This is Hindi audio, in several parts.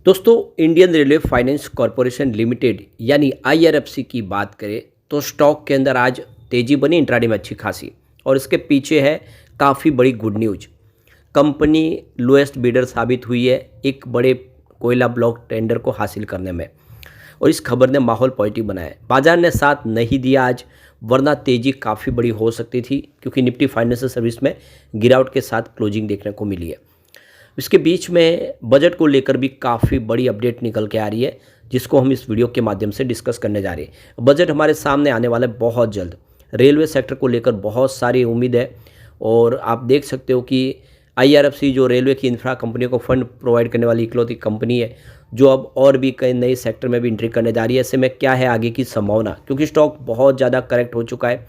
दोस्तों, Indian railway finance corporation limited यानी आईआरएफसी की बात करें तो स्टॉक के अंदर आज तेजी बनी इंट्राडे में अच्छी खासी। और इसके पीछे है काफ़ी बड़ी good news. Company lowest bidder साबित हुई है एक बड़े कोयला ब्लॉक टेंडर को हासिल करने में, और इस खबर ने माहौल पॉजिटिव बनाया है। बाजार ने साथ नहीं दिया आज, वरना तेजी काफ़ी बड़ी हो सकती थी, क्योंकि निफ्टी फाइनेंशियल सर्विस में गिरावट के साथ क्लोजिंग देखने को मिली है। इसके बीच में बजट को लेकर भी काफ़ी बड़ी अपडेट निकल के आ रही है, जिसको हम इस वीडियो के माध्यम से डिस्कस करने जा रहे हैं। बजट हमारे सामने आने वाला है बहुत जल्द। रेलवे सेक्टर को लेकर बहुत सारी उम्मीद है, और आप देख सकते हो कि आईआरएफसी जो रेलवे की इंफ्रा कंपनियों को फंड प्रोवाइड करने वाली इकलौती कंपनी है, जो अब और भी कई नए सेक्टर में भी एंट्री करने जा रही है। ऐसे में क्या है आगे की संभावना, क्योंकि स्टॉक बहुत ज़्यादा करेक्ट हो चुका है।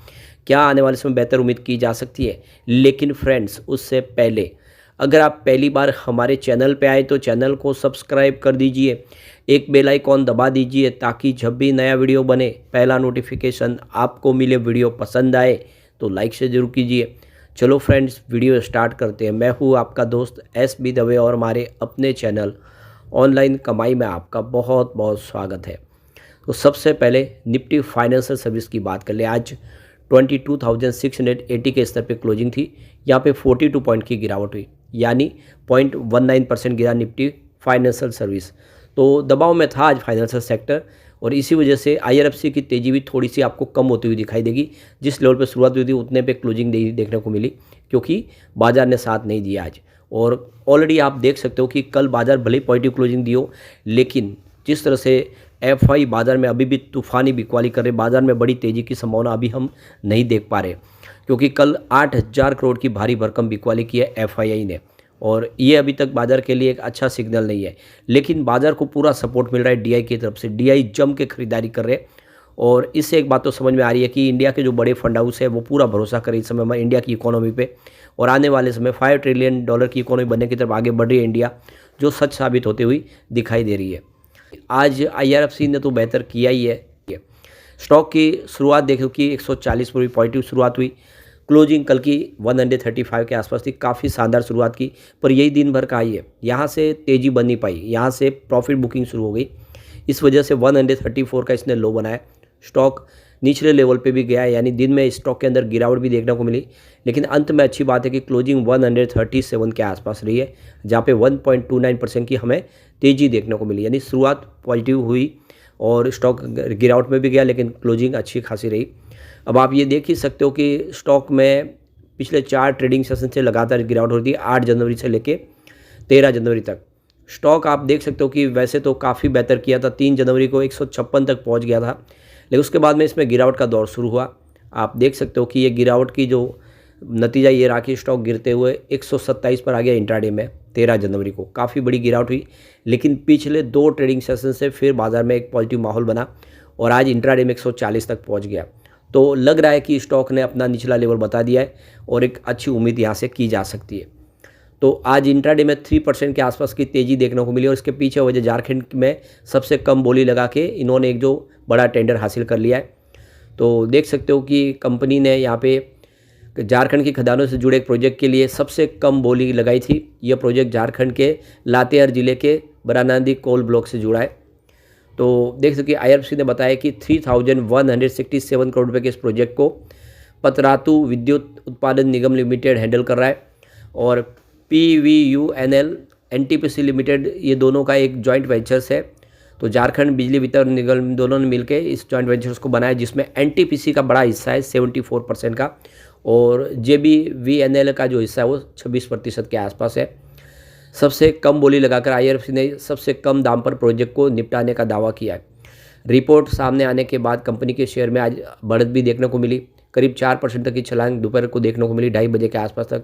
क्या आने वाले समय बेहतर उम्मीद की जा सकती है? लेकिन फ्रेंड्स, उससे पहले अगर आप पहली बार हमारे चैनल पे आए तो चैनल को सब्सक्राइब कर दीजिए, एक बेल आइकॉन दबा दीजिए, ताकि जब भी नया वीडियो बने पहला नोटिफिकेशन आपको मिले। वीडियो पसंद आए तो लाइक से ज़रूर कीजिए। चलो फ्रेंड्स, वीडियो स्टार्ट करते हैं। मैं हूँ आपका दोस्त एस बी दवे, और हमारे अपने चैनल ऑनलाइन कमाई में आपका बहुत बहुत स्वागत है। तो सबसे पहले निफ्टी फाइनेंशियल सर्विस की बात कर ले। आज 22,680 के स्तर पे क्लोजिंग थी। यहाँ पे 42 पॉइंट की गिरावट हुई, यानी 0.19% गिरा निफ्टी फाइनेंशियल सर्विस। तो दबाव में था आज फाइनेंशियल सेक्टर, और इसी वजह से आईआरएफसी की तेज़ी भी थोड़ी सी आपको कम होती हुई दिखाई देगी। जिस लेवल पे शुरुआत हुई थी उतने पे क्लोजिंग देखने को मिली, क्योंकि बाजार ने साथ नहीं दिया आज। और ऑलरेडी आप देख सकते हो कि कल बाजार भले ही पॉजिटिव क्लोजिंग दी हो, लेकिन जिस तरह से एफआई बाजार में अभी भी तूफानी बिकवाली कर रहे, बाजार में बड़ी तेज़ी की संभावना अभी हम नहीं देख पा रहे, क्योंकि कल 8,000 करोड़ की भारी भरकम बिकवाली की है एफआईआई ने, और ये अभी तक बाजार के लिए एक अच्छा सिग्नल नहीं है। लेकिन बाजार को पूरा सपोर्ट मिल रहा है डीआई की तरफ से। डीआई जम के खरीदारी कर रहे हैं, और इससे एक बात तो समझ में आ रही है कि इंडिया के जो बड़े फंड हाउस है वो पूरा भरोसा करें इस समय हमारे इंडिया की इकोनॉमी पे, और आने वाले समय $5 ट्रिलियन की इकोनॉमी बनने की तरफ आगे बढ़ रही है इंडिया, जो सच साबित होते हुई दिखाई दे रही है। आज आईआरएफसी ने तो बेहतर किया ही है। स्टॉक की शुरुआत देखो कि 140 पर पॉजिटिव शुरुआत हुई। क्लोजिंग कल की 135 के आसपास थी। काफ़ी शानदार शुरुआत की, पर यही दिन भर का आई है। यहाँ से तेज़ी बन नहीं पाई, यहाँ से प्रॉफिट बुकिंग शुरू हो गई। इस वजह से 134 का इसने लो बनाया। स्टॉक निचले लेवल पे भी गया, यानी दिन में स्टॉक के अंदर गिरावट भी देखने को मिली, लेकिन अंत में अच्छी बात है कि क्लोजिंग 137 के आसपास रही है, जहाँ पे 1.29% की हमें तेज़ी देखने को मिली। यानी शुरुआत पॉजिटिव हुई और स्टॉक गिरावट में भी गया, लेकिन क्लोजिंग अच्छी खासी रही। अब आप ये देख ही सकते हो कि स्टॉक में पिछले 4 ट्रेडिंग सेशन से लगातार गिरावट हो रही है, 8 जनवरी से लेके 13 जनवरी तक। स्टॉक आप देख सकते हो कि वैसे तो काफ़ी बेहतर किया था, 3 जनवरी को 156 तक पहुंच गया था, लेकिन उसके बाद में इसमें गिरावट का दौर शुरू हुआ। आप देख सकते हो कि ये गिरावट की जो नतीजा ये रहा कि स्टॉक गिरते हुए 127 पर आ गया इंट्राडे में 13 जनवरी को। काफ़ी बड़ी गिरावट हुई, लेकिन पिछले 2 ट्रेडिंग सेशन से फिर बाजार में एक पॉजिटिव माहौल बना, और आज इंट्राडे में 140 तक पहुंच गया। तो लग रहा है कि स्टॉक ने अपना निचला लेवल बता दिया है, और एक अच्छी उम्मीद यहाँ से की जा सकती है। तो आज इंट्राडे में 3% के आसपास की तेज़ी देखने को मिली, और इसके पीछे वजह झारखंड में सबसे कम बोली लगा के इन्होंने एक जो बड़ा टेंडर हासिल कर लिया है। तो देख सकते हो कि कंपनी ने यहाँ पे झारखंड की खदानों से जुड़े एक प्रोजेक्ट के लिए सबसे कम बोली लगाई थी। यह प्रोजेक्ट झारखंड के लातेहार जिले के बरानांदी कोल ब्लॉक से जुड़ा है। तो देख सकते आईआरएफसी ने बताया कि 3,167 करोड़ रुपये के इस प्रोजेक्ट को पतरातू विद्युत उत्पादन निगम लिमिटेड हैंडल कर रहा है, और PVUNL NTPC लिमिटेड, ये दोनों का एक जॉइंट वेंचर्स है। तो झारखंड बिजली वितरण निगम दोनों ने मिलकर इस जॉइंट वेंचर्स को बनाया, जिसमें NTPC का बड़ा हिस्सा है 74% का, और JBVNL का जो हिस्सा है वो 26% के आसपास है। सबसे कम बोली लगाकर आईआरएफसी ने सबसे कम दाम पर प्रोजेक्ट को निपटाने का दावा किया है। रिपोर्ट सामने आने के बाद कंपनी के शेयर में आज बढ़त भी देखने को मिली। करीब 4% तक की छलांग दोपहर को देखने को मिली, 2:30 बजे के आसपास तक,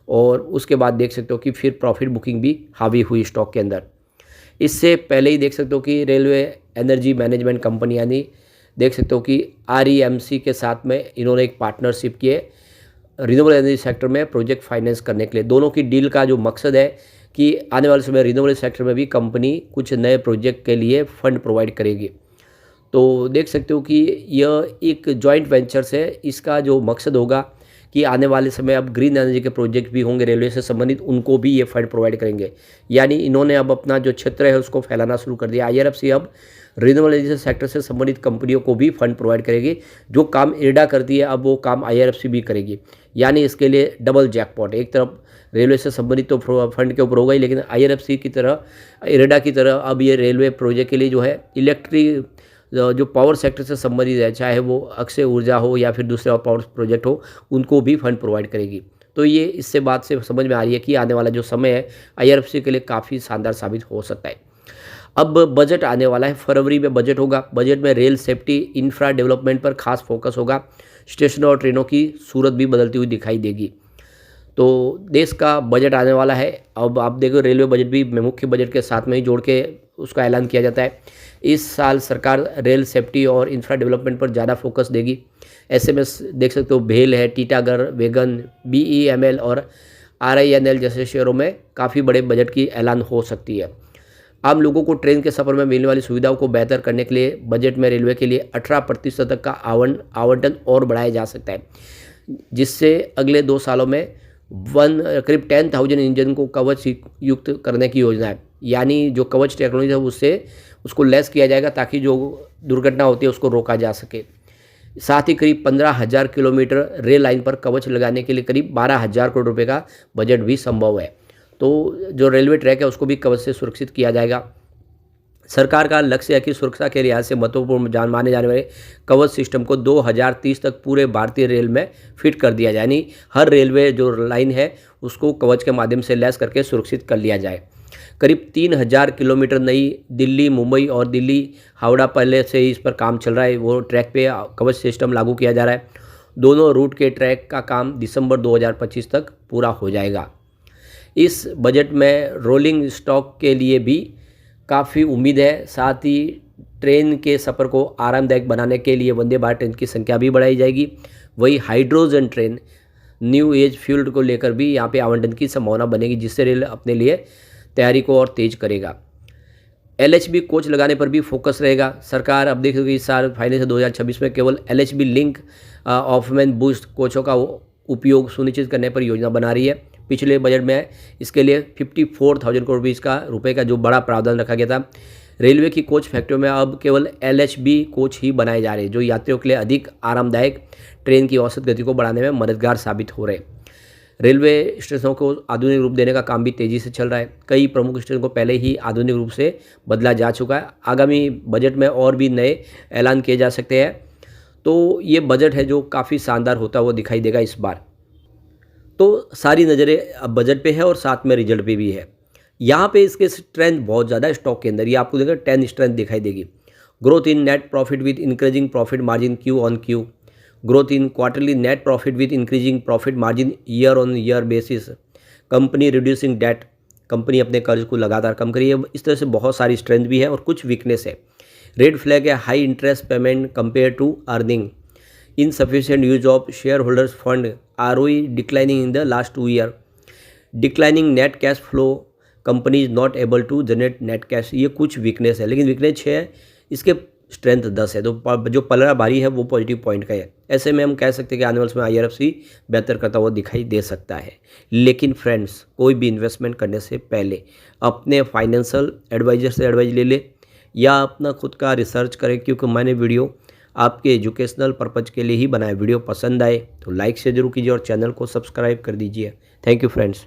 और उसके बाद देख सकते हो कि फिर प्रॉफिट बुकिंग भी हावी हुई स्टॉक के अंदर। इससे पहले ही देख सकते हो कि रेलवे एनर्जी मैनेजमेंट कंपनी, यानी देख सकते हो कि REMC के साथ में इन्होंने एक पार्टनरशिप की है रिन्यूएबल एनर्जी सेक्टर में प्रोजेक्ट फाइनेंस करने के लिए। दोनों की डील का जो मकसद है कि आने वाले समय रिन्यूएबल सेक्टर में भी कंपनी कुछ नए प्रोजेक्ट के लिए फंड प्रोवाइड करेगी। तो देख सकते हो कि यह एक जॉइंट वेंचर्स है। इसका जो मकसद होगा कि आने वाले समय अब ग्रीन एनर्जी के प्रोजेक्ट भी होंगे रेलवे से संबंधित, उनको भी ये फंड प्रोवाइड करेंगे। यानी इन्होंने अब अपना जो क्षेत्र है उसको फैलाना शुरू कर दिया। IRFC अब रिन्यूएबल एनर्जी सेक्टर से संबंधित कंपनियों को भी फंड प्रोवाइड करेगी। जो काम इरडा करती है अब वो काम IRFC भी करेगी। यानी इसके लिए डबल जैकपॉट, एक तरफ रेलवे से संबंधित तो फंड के ऊपर होगा ही, लेकिन IRFC की तरह, इरडा की तरह अब ये रेलवे प्रोजेक्ट के लिए जो है इलेक्ट्रिक जो पावर सेक्टर से संबंधित है, चाहे वो अक्षय ऊर्जा हो या फिर दूसरे पावर प्रोजेक्ट हो, उनको भी फंड प्रोवाइड करेगी। तो ये इससे बात से समझ में आ रही है कि आने वाला जो समय है IRFC के लिए काफ़ी शानदार साबित हो सकता है। अब बजट आने वाला है, फरवरी में बजट होगा। बजट में रेल सेफ्टी इंफ्रा डेवलपमेंट पर खास फोकस होगा। स्टेशनों और ट्रेनों की सूरत भी बदलती हुई दिखाई देगी। तो देश का बजट आने वाला है। अब आप देखो रेलवे बजट भी मुख्य बजट के साथ में ही जोड़ के उसका ऐलान किया जाता है। इस साल सरकार रेल सेफ्टी और इंफ्रा डेवलपमेंट पर ज़्यादा फोकस देगी। ऐसे में देख सकते हो भेल है, टीटागढ़, वेगन, BEML और RINL जैसे शहरों में काफ़ी बड़े बजट की ऐलान हो सकती है। आम लोगों को ट्रेन के सफ़र में मिलने वाली सुविधाओं को बेहतर करने के लिए बजट में रेलवे के लिए 18% तक का आवंटन और बढ़ाया जा सकता है, जिससे अगले 2 सालों में करीब 10,000 इंजन को कवच युक्त करने की योजना है। यानी जो कवच टेक्नोलॉजी है उससे उसको लेस किया जाएगा ताकि जो दुर्घटना होती है उसको रोका जा सके। साथ ही करीब 15,000 किलोमीटर रेल लाइन पर कवच लगाने के लिए करीब 12,000 करोड़ रुपए का बजट भी संभव है। तो जो रेलवे ट्रैक है उसको भी कवच से सुरक्षित किया जाएगा। सरकार का लक्ष्य है कि सुरक्षा के लिहाज से महत्वपूर्ण माने जाने वाले कवच सिस्टम को 2030 तक पूरे भारतीय रेल में फिट कर दिया जाए। यानी हर रेलवे जो लाइन है उसको कवच के माध्यम से लैस करके सुरक्षित कर लिया जाए। करीब 3,000 किलोमीटर नई दिल्ली, मुंबई और दिल्ली हावड़ा पहले से ही इस पर काम चल रहा है। वो ट्रैक पे कवच सिस्टम लागू किया जा रहा है। दोनों रूट के ट्रैक का काम दिसंबर 2025 तक पूरा हो जाएगा। इस बजट में रोलिंग स्टॉक के लिए भी काफ़ी उम्मीद है। साथ ही ट्रेन के सफ़र को आरामदायक बनाने के लिए वंदे भारत ट्रेन की संख्या भी बढ़ाई जाएगी। वही hydrogen train, new age fuel को लेकर भी यहाँ पे आवंटन की संभावना बनेगी, जिससे रेल अपने लिए तैयारी को और तेज करेगा। LHB कोच लगाने पर भी फोकस रहेगा। सरकार अब देखोगे इस साल फाइनेंस 2026 में केवल LHB लिंक ऑफमैन बूस्ट कोचों का उपयोग सुनिश्चित करने पर योजना बना रही है। पिछले बजट में इसके लिए 54,000 करोड़ रुपए का जो बड़ा प्रावधान रखा गया था। रेलवे की कोच फैक्ट्रियों में अब केवल LHB कोच ही बनाए जा रहे हैं, जो यात्रियों के लिए अधिक आरामदायक ट्रेन की औसत गति को बढ़ाने में मददगार साबित हो रहे हैं। रेलवे स्टेशनों को आधुनिक रूप देने का काम भी तेज़ी से चल रहा है। कई प्रमुख स्टेशन को पहले ही आधुनिक रूप से बदला जा चुका है। आगामी बजट में और भी नए ऐलान किए जा सकते हैं। तो ये बजट है जो काफ़ी शानदार होता हुआ दिखाई देगा इस बार। तो सारी नज़रें अब बजट पे है और साथ में रिजल्ट पे भी है। यहाँ पे इसके स्ट्रेंथ बहुत ज़्यादा है। स्टॉक के अंदर ये आपको देखा 10 स्ट्रेंथ दिखाई देगी। Growth in net profit with increasing profit margin Q-on-Q, growth in quarterly net profit with increasing profit margin year on year basis, company reducing debt, company अपने कर्ज को लगातार कम करी है। इस तरह से बहुत सारी स्ट्रेंथ भी है और कुछ वीकनेस है। रेड फ्लैग है high interest payment compare to earning, insufficient use of shareholders fund, ROE declining in the last 2 years, declining net cash flow, company is not able to generate net cash। ये कुछ वीकनेस है, लेकिन वीकनेस 6 है, इसके स्ट्रेंथ 10 है। तो जो पलड़ा भारी है वो पॉजिटिव पॉइंट का है। ऐसे में हम कह सकते हैं कि आने वाले समय IRFC बेहतर करता हुआ दिखाई दे सकता है। लेकिन फ्रेंड्स, कोई भी इन्वेस्टमेंट करने से पहले अपने फाइनेंशियल एडवाइजर से एडवाइज ले ले या अपना खुद का रिसर्च करें, क्योंकि मैंने वीडियो आपके एजुकेशनल पर्पज़ के लिए ही बनाया। वीडियो पसंद आए तो लाइक से जरूर कीजिए और चैनल को सब्सक्राइब कर दीजिए। Thank you friends.